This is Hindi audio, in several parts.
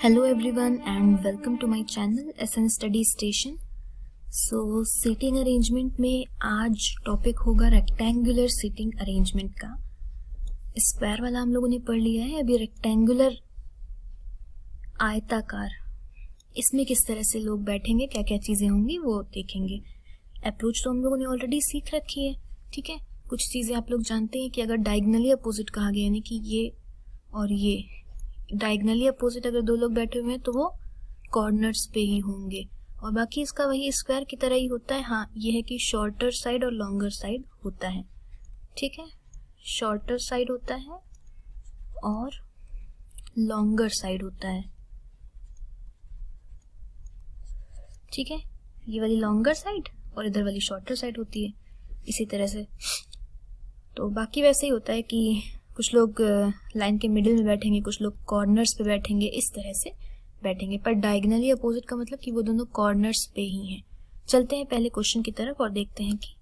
Hello everyone and welcome to my channel SN Study Station. So seating arrangement में आज टॉपिक होगा रेक्टेंगुलर सीटिंग अरेंजमेंट का। स्क्वायर वाला हम लोगों ने पढ़ लिया है, अभी रेक्टेंगुलर आयताकार, इसमें किस तरह से लोग बैठेंगे, क्या क्या चीज़ें होंगी वो देखेंगे। अप्रोच तो हम लोगों ने ऑलरेडी सीख रखी है, ठीक है। कुछ चीज़ें आप लोग जानते हैं कि अगर डायगनली अपोजिट कहा गया, यानी कि ये और ये डायगनली अपोजिट अगर दो लोग बैठे हुए हैं तो वो कॉर्नर्स पे ही होंगे, और बाकी इसका वही स्क्वायर की तरह ही होता है। हाँ, ये है कि शॉर्टर साइड और लॉन्गर साइड होता है, ठीक है। शॉर्टर साइड होता है और लॉन्गर साइड होता है, ठीक है। ये वाली लॉन्गर साइड और इधर वाली शॉर्टर साइड होती है, इसी तरह से। तो बाकी वैसे ही होता है कि कुछ लोग लाइन के मिडिल में बैठेंगे, कुछ लोग कॉर्नर्स पे बैठेंगे, इस तरह से बैठेंगे। पर डायगनली अपोजिट का मतलब कि वो दोनों कॉर्नर्स पे ही हैं। चलते हैं पहले क्वेश्चन की तरफ और देखते हैं कि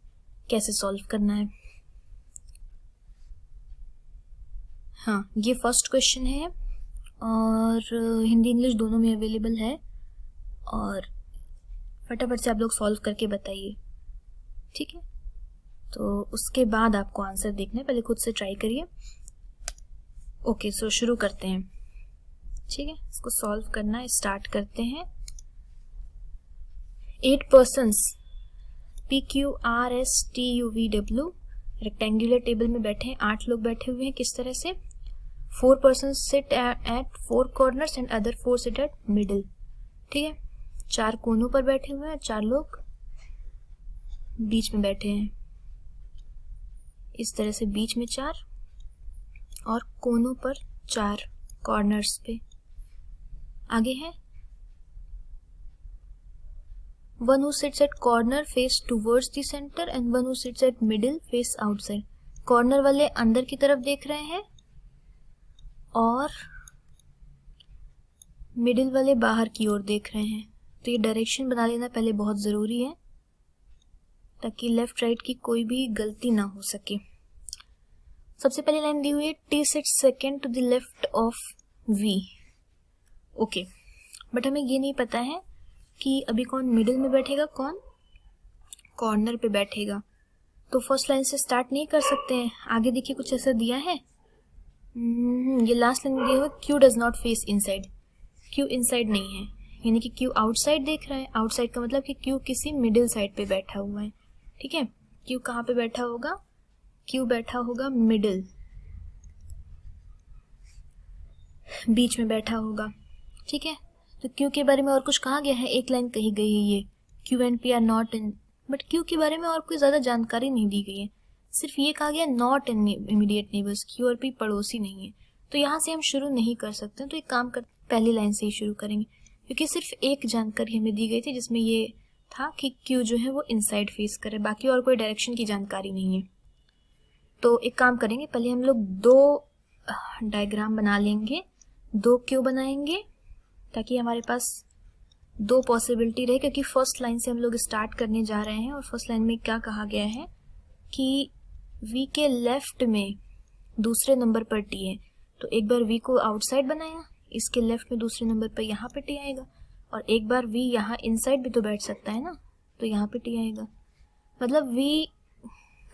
कैसे सॉल्व करना है। हाँ, ये फर्स्ट क्वेश्चन है और हिंदी इंग्लिश दोनों में अवेलेबल है, और फटाफट से आप लोग सॉल्व करके बताइए, ठीक है। तो उसके बाद आपको आंसर देखना है, पहले खुद से ट्राई करिए। ओके, सो शुरू करते हैं, ठीक है। इसको सॉल्व करना स्टार्ट करते हैं। 8 पर्सन्स PQRSTUVW रेक्टेंगुलर टेबल में बैठे हैं, 8 लोग बैठे हुए हैं। किस तरह से? 4 persons sit at 4 corners and other 4 sit at middle, ठीक है। 4 कोनों पर बैठे हुए हैं, 4 लोग बीच में बैठे हैं, इस तरह से बीच में 4 और कोनों पर 4 कॉर्नर्स पे। आगे है one who sits eight corner face towards the centre and one who sits eight middle face outside. Corner वाले अंदर की तरफ देख रहे हैं और मिडिल वाले बाहर की ओर देख रहे हैं। तो ये डायरेक्शन बना लेना पहले बहुत जरूरी है, ताकि लेफ्ट राइट की कोई भी गलती ना हो सके। सबसे पहली लाइन दी हुई है T sits second to the left of V। Okay, but हमें ये नहीं पता है कि अभी कौन मिडिल में बैठेगा, कौन कॉर्नर पे बैठेगा। तो फर्स्ट लाइन से स्टार्ट नहीं कर सकते हैं। आगे देखिए कुछ ऐसा दिया है, ये लास्ट लाइन दिया हुआ Q does not face inside. Q inside नहीं है, यानी कि Q आउटसाइड देख रहा है। आउटसाइड का मतलब कि Q किसी मिडिल साइड पे बैठा हुआ है, ठीक है। Q कहाँ पे बैठा होगा? Q बैठा होगा मिडिल, बीच में बैठा होगा, ठीक है। तो Q के बारे में और कुछ कहा गया है? एक लाइन कही गई है ये Q and P are not in, but Q के बारे में और कोई ज्यादा जानकारी नहीं दी गई है। सिर्फ ये कहा गया not in immediate neighbours, Q और P पड़ोसी नहीं है। तो यहाँ से हम शुरू नहीं कर सकते, तो एक काम कर पहली लाइन से ही शुरू करेंगे, क्योंकि सिर्फ एक जानकारी हमें दी गई थी जिसमें ये था कि Q जो है वो इनसाइड फेस करे, बाकी और कोई डायरेक्शन की जानकारी नहीं है। तो एक काम करेंगे, पहले हम लोग 2 डायग्राम बना लेंगे, 2 क्यू बनाएंगे, ताकि हमारे पास 2 पॉसिबिलिटी रहे। क्योंकि फर्स्ट लाइन से हम लोग स्टार्ट करने जा रहे हैं, और फर्स्ट लाइन में क्या कहा गया है कि V के लेफ्ट में दूसरे नंबर पर T है। तो एक बार V को आउटसाइड बनाया, इसके लेफ्ट में दूसरे नंबर पर यहाँ पे T आएगा, और एक बार V यहाँ इनसाइड भी तो बैठ सकता है ना, तो यहाँ पे T आएगा। मतलब V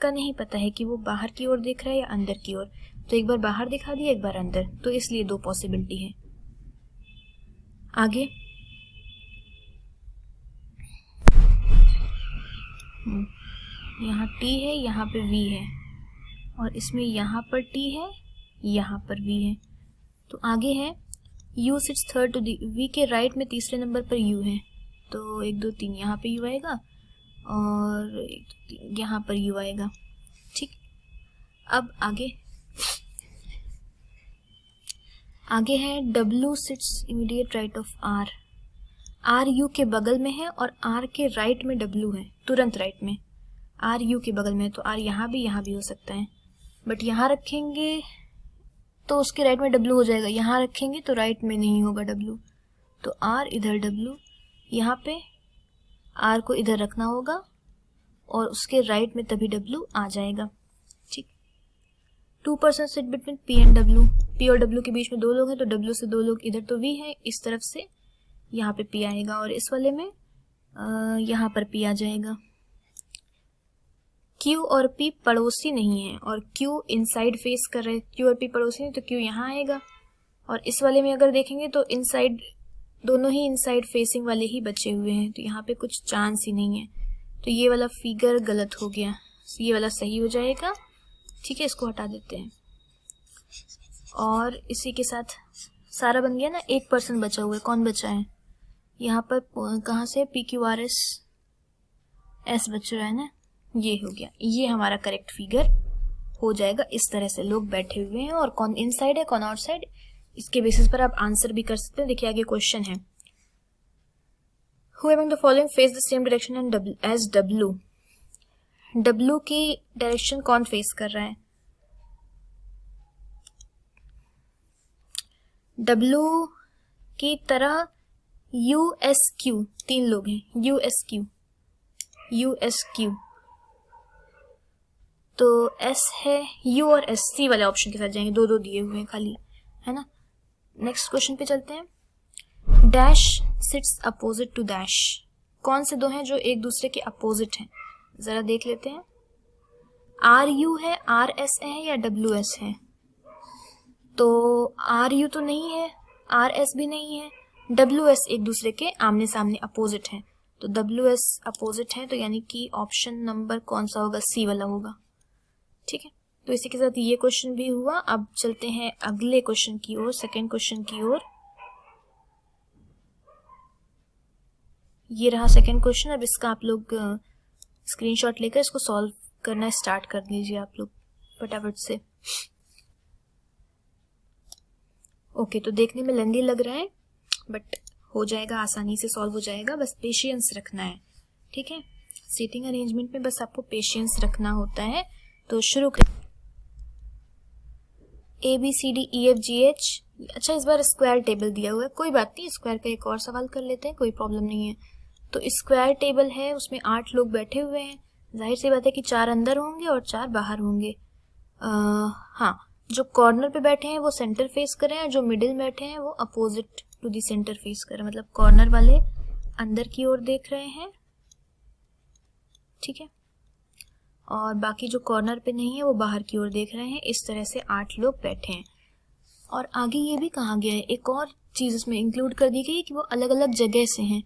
का नहीं पता है कि वो बाहर की ओर देख रहा है या अंदर की ओर, तो एक बार बाहर दिखा दिया, एक बार अंदर, तो इसलिए 2 पॉसिबिलिटी है। आगे यहाँ T है, यहाँ पे V है, और इसमें यहाँ पर T है, यहाँ पर V है। तो आगे है U sits third to the, V के राइट में तीसरे नंबर पर U है, तो 1 2 3 यहाँ पे U आएगा और 1 2 3 यहाँ पर U आएगा, ठीक। अब आगे है W sits immediate right of R। R U के बगल में है और R के राइट में W है, तुरंत राइट में। R U के बगल में है, तो R यहाँ भी हो सकता है, बट यहाँ रखेंगे तो उसके राइट में W हो जाएगा, यहाँ रखेंगे तो राइट में नहीं होगा W, तो R इधर W, यहाँ पे R को इधर रखना होगा और उसके राइट में तभी W आ जाएगा, ठीक। 2 person sit between P and W, P और डब्ल्यू के बीच में 2 लोग हैं, तो डब्ल्यू से 2 लोग इधर तो वी है, इस तरफ से यहाँ पे पी आएगा और इस वाले में यहाँ पर पी आ जाएगा। क्यू और पी पड़ोसी नहीं है और क्यू इनसाइड फेस कर रहे हैं, क्यू और पी पड़ोसी नहीं, तो क्यू यहाँ आएगा। और इस वाले में अगर देखेंगे तो इनसाइड, दोनों ही इनसाइड फेसिंग वाले ही बचे हुए हैं, तो यहाँ पे कुछ चांस ही नहीं है, तो ये वाला फिगर गलत हो गया, ये वाला सही हो जाएगा। ठीक है, इसको हटा देते हैं और इसी के साथ सारा बन गया ना। एक पर्सन बचा हुआ है, कौन बचा है यहाँ पर, कहाँ से, P Q R S S बच रहा है ना, ये हो गया, ये हमारा करेक्ट फिगर हो जाएगा। इस तरह से लोग बैठे हुए हैं और कौन इनसाइड है कौन आउटसाइड, इसके बेसिस पर आप आंसर भी कर सकते हैं। देखिए आगे क्वेश्चन है, who among the following face the same direction and as W, W की डायरेक्शन कौन फेस कर रहा है, डब्ल्यू की तरह यू एस क्यू, 3 लोग हैं, U S Q, U S Q, तो एस है, यू और एस सी वाले ऑप्शन के साथ जाएंगे, 2 दिए हुए हैं खाली, है ना। नेक्स्ट क्वेश्चन पे चलते हैं। Dash sits opposite to dash, कौन से 2 हैं जो एक दूसरे के अपोजिट हैं, जरा देख लेते हैं। आर यू है, आर एस है या डब्ल्यू एस है, तो आर यू तो नहीं है, आर एस भी नहीं है, डब्ल्यू एस एक दूसरे के आमने सामने अपोजिट हैं, तो डब्ल्यू एस अपोजिट है, तो यानी कि ऑप्शन नंबर कौन सा होगा, सी वाला होगा। ठीक है, तो इसी के साथ ये क्वेश्चन भी हुआ। अब चलते हैं अगले क्वेश्चन की ओर, सेकेंड क्वेश्चन की ओर। ये रहा सेकेंड क्वेश्चन। अब इसका आप लोग स्क्रीनशॉट लेकर इसको सॉल्व करना स्टार्ट कर दीजिए आप लोग फटाफट से। ओके, तो देखने में लेंदी लग रहा है बट हो जाएगा, आसानी से सॉल्व हो जाएगा, बस पेशेंस रखना है। ठीक है, सीटिंग अरेंजमेंट में बस आपको पेशेंस रखना होता है। तो शुरू कर, A B C D E F G H. अच्छा, इस बार स्क्वायर टेबल दिया हुआ है, कोई बात नहीं, स्क्वायर का एक और सवाल कर लेते हैं, कोई प्रॉब्लम नहीं है। तो स्क्वायर टेबल है, उसमें 8 लोग बैठे हुए हैं, जाहिर सी बात है कि 4 अंदर होंगे और 4 बाहर होंगे। हाँ, जो कॉर्नर पे बैठे हैं वो सेंटर फेस कर रहे हैं, जो मिडिल में बैठे हैं वो opposite to the centre face कर रहे हैं, मतलब कॉर्नर वाले अंदर की ओर देख रहे हैं। ठीक है, और बाकी जो कॉर्नर पे नहीं है वो बाहर की ओर देख रहे हैं। इस तरह से 8 लोग बैठे हैं। और आगे ये भी कहा गया है, एक और चीज इसमें इंक्लूड कर दी गई है कि वो अलग अलग जगह से हैं,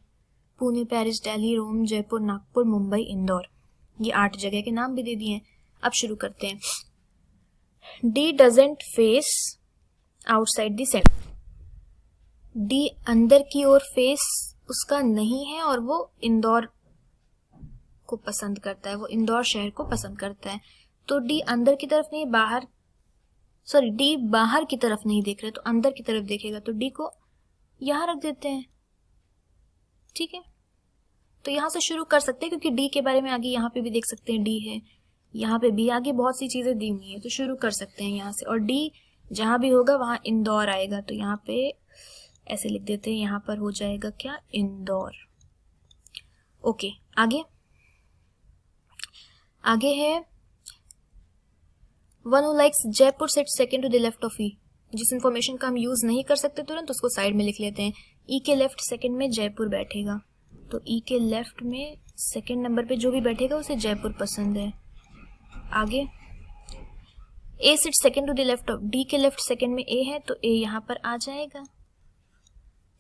पुणे, पेरिस, दिल्ली, रोम, जयपुर, नागपुर, मुंबई, इंदौर, ये 8 जगह के नाम भी दे दिए हैं। अब शुरू करते हैं। D doesn't face outside the centre, D अंदर की ओर फेस उसका नहीं है और वो इंदौर को पसंद करता है, वो इंदौर शहर को पसंद करता है। तो डी अंदर की तरफ नहीं, बाहर, सॉरी, डी बाहर की तरफ नहीं देख रहे तो अंदर की तरफ देखेगा, तो डी को यहां रख देते हैं। ठीक है, तो यहां से शुरू कर सकते हैं क्योंकि डी के बारे में आगे यहाँ पे भी देख सकते हैं, डी है यहाँ पे भी, आगे बहुत सी चीजें दी हुई है, तो शुरू कर सकते हैं यहाँ से। और डी जहां भी होगा वहां इंदौर आएगा, तो यहाँ पे ऐसे लिख देते हैं, यहाँ पर हो जाएगा क्या, इंदौर। ओके, आगे है one who likes Jaipur sit second to the left of E. जिस इंफॉर्मेशन का हम यूज नहीं कर सकते तुरंत, उसको साइड में लिख लेते हैं। ई के लेफ्ट सेकंड में जयपुर बैठेगा, तो ई के लेफ्ट में सेकंड नंबर पे जो भी बैठेगा उसे जयपुर पसंद है। आगे, A sit second to the left of, D के लेफ्ट सेकंड में ए है तो ए यहां पर आ जाएगा।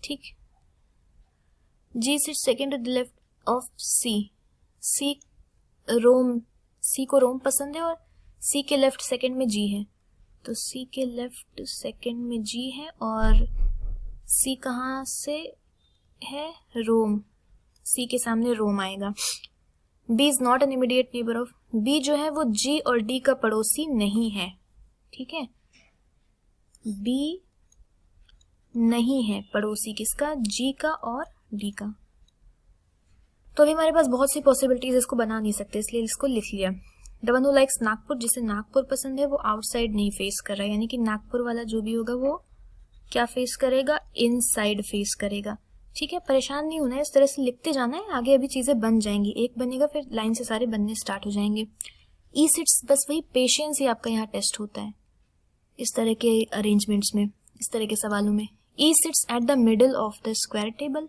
ठीक, G sit second to the left of C, C Rome, C को रोम पसंद है और सी के लेफ्ट सेकंड में जी है, तो सी के लेफ्ट सेकंड में जी है और सी कहाँ से है, रोम, सी के सामने रोम आएगा। B is not an immediate neighbour of, B जो है वो जी और डी का पड़ोसी नहीं है। ठीक है, बी नहीं है पड़ोसी किसका, जी का और डी का। तो अभी हमारे पास बहुत सी पॉसिबिलिटीज, इसको बना नहीं सकते इसलिए इसको लिख लिया। The one who likes Nagpur, जिसे नागपुर पसंद है वो आउटसाइड नहीं फेस कर रहा है, यानी कि नागपुर वाला जो भी होगा वो क्या फेस करेगा, इनसाइड फेस करेगा। ठीक है, परेशान नहीं होना है, इस तरह से लिखते जाना है, आगे अभी चीजें बन जाएंगी, एक बनेगा फिर लाइन से सारे बनने स्टार्ट हो जाएंगे। ई सिट्स, बस वही पेशेंस ही आपका यहाँ टेस्ट होता है। इस तरह के अरेंजमेंट्स में, इस तरह के सवालों में। E sits at the middle of the square table.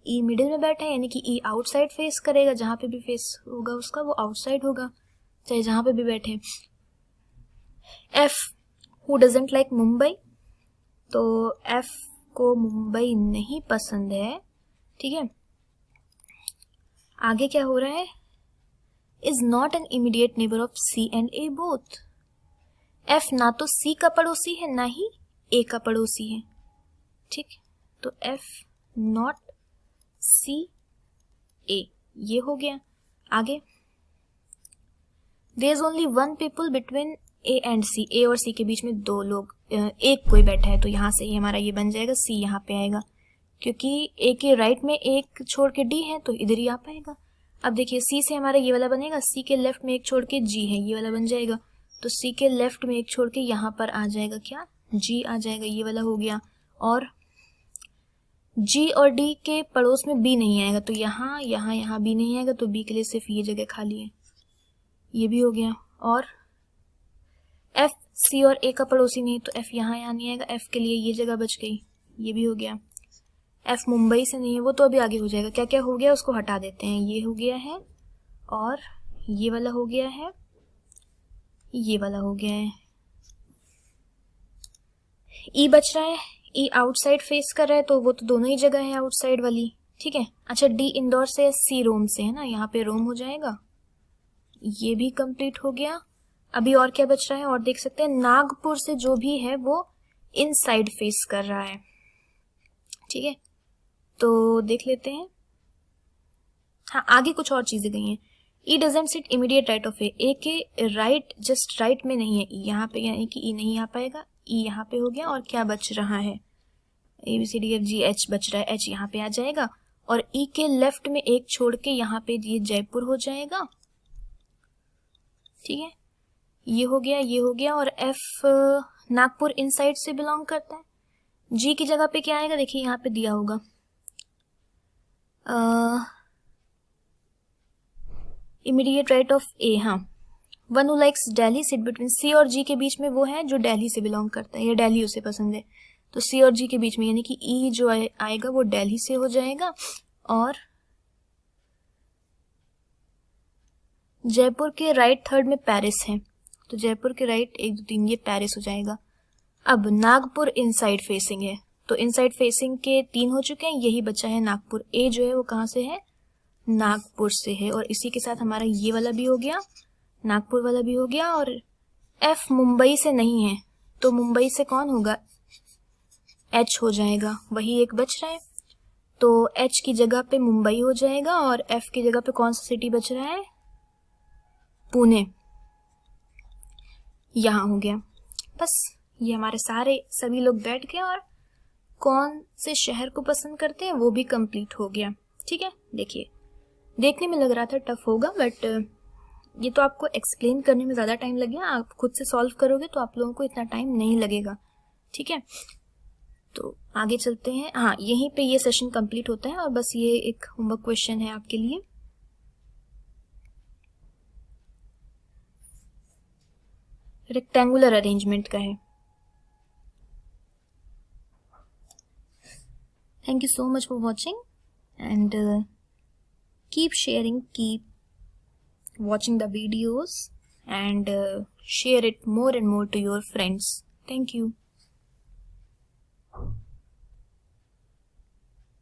E middle में बैठा है, यानी कि ई आउटसाइड फेस करेगा, जहाँ पे भी फेस होगा उसका वो आउटसाइड होगा, चाहे जहाँ पे भी बैठे। F who doesn't like Mumbai, तो एफ को मुंबई नहीं पसंद है, ठीक है। आगे क्या हो रहा है, is not an immediate neighbour of C and A both. F ना तो सी का पड़ोसी है ना ही ए का पड़ोसी है, ठीक। तो एफ नॉट सी ए, ये हो गया। आगे, there is only one people between A and C, A और सी के बीच में दो लोग, एक कोई बैठा है, तो यहाँ से ही हमारा ये बन जाएगा, सी यहाँ पे आएगा, क्योंकि ए के राइट में एक छोड़ के डी है तो इधर ही आ पाएगा। अब देखिए सी से हमारा ये वाला बनेगा, सी के लेफ्ट में एक छोड़ के जी है, ये वाला बन जाएगा, तो सी के लेफ्ट में एक छोड़ के यहाँ पर आ जाएगा क्या, जी आ जाएगा, ये वाला हो गया। और जी और डी के पड़ोस में बी नहीं आएगा, तो यहाँ यहाँ यहाँ बी नहीं आएगा, तो बी के लिए सिर्फ ये जगह खाली है, ये भी हो गया। और एफ सी और ए का पड़ोसी नहीं, तो एफ यहाँ नहीं आएगा, एफ के लिए ये जगह बच गई, ये भी हो गया। एफ मुंबई से नहीं है, वो तो अभी आगे हो जाएगा। क्या क्या हो गया उसको हटा देते हैं, ये हो गया है और ये वाला हो गया है, ये वाला हो गया है। ई बच रहा है, ई आउटसाइड फेस कर रहा है, तो वो तो दोनों ही जगह है आउटसाइड वाली, ठीक है। अच्छा, डी इंदौर से, सी रोम से है ना, यहाँ पे रोम हो जाएगा, ये भी कंप्लीट हो गया। अभी और क्या बच रहा है, और देख सकते हैं नागपुर से जो भी है वो इनसाइड फेस कर रहा है, ठीक है। तो देख लेते हैं, हाँ आगे कुछ और चीजें गई हैं। E doesn't sit immediate right of A, A के राइट जस्ट राइट में नहीं है ई, यहाँ पे, यानी कि ई नहीं आ पाएगा, ई यहाँ पे हो गया। और क्या बच रहा है, A B C D F G H बच रहा है, एच यहाँ पे आ जाएगा। और ई के लेफ्ट में एक छोड़ के यहाँ पे ये जयपुर हो जाएगा, ठीक है, ये हो गया, ये हो गया। और एफ नागपुर इनसाइड से बिलोंग करता है। जी की जगह पे क्या आएगा, देखिए यहाँ पे दिया होगा, इमीडिएट राइट ऑफ ए, हाँ, one who likes Delhi sit between, C और जी के बीच में वो है जो दिल्ली से बिलोंग करता है, या दिल्ली उसे पसंद है, तो सी और जी के बीच में, यानी कि ई जो आएगा वो दिल्ली से हो जाएगा। और जयपुर के राइट थर्ड में पेरिस है, तो जयपुर के राइट 1 2 3 ये पेरिस हो जाएगा। अब नागपुर इनसाइड फेसिंग है, तो इनसाइड फेसिंग के 3 हो चुके हैं, यही बचा है नागपुर। ए जो है वो कहाँ से है, नागपुर से है। और इसी के साथ हमारा ये वाला भी हो गया, नागपुर वाला भी हो गया। और एफ मुंबई से नहीं है, तो मुंबई से कौन होगा, एच हो जाएगा, वही एक बच रहा है, तो एच की जगह पे मुंबई हो जाएगा। और एफ की जगह पे कौन सा सिटी बच रहा है, पुणे, यहाँ हो गया। बस ये हमारे सारे सभी लोग बैठ गए और कौन से शहर को पसंद करते हैं वो भी कंप्लीट हो गया, ठीक है। देखिए देखने में लग रहा था टफ होगा, बट ये तो आपको एक्सप्लेन करने में ज़्यादा टाइम लगेगा, आप खुद से सॉल्व करोगे तो आप लोगों को इतना टाइम नहीं लगेगा, ठीक है। तो आगे चलते हैं, हाँ यहीं पे ये सेशन कंप्लीट होता है। और बस ये एक होमवर्क क्वेश्चन है आपके लिए, रेक्टेंगुलर अरेंजमेंट का है। Thank you so much for watching, and keep sharing, keep watching the videos, and share it more and more to your friends. Thank you.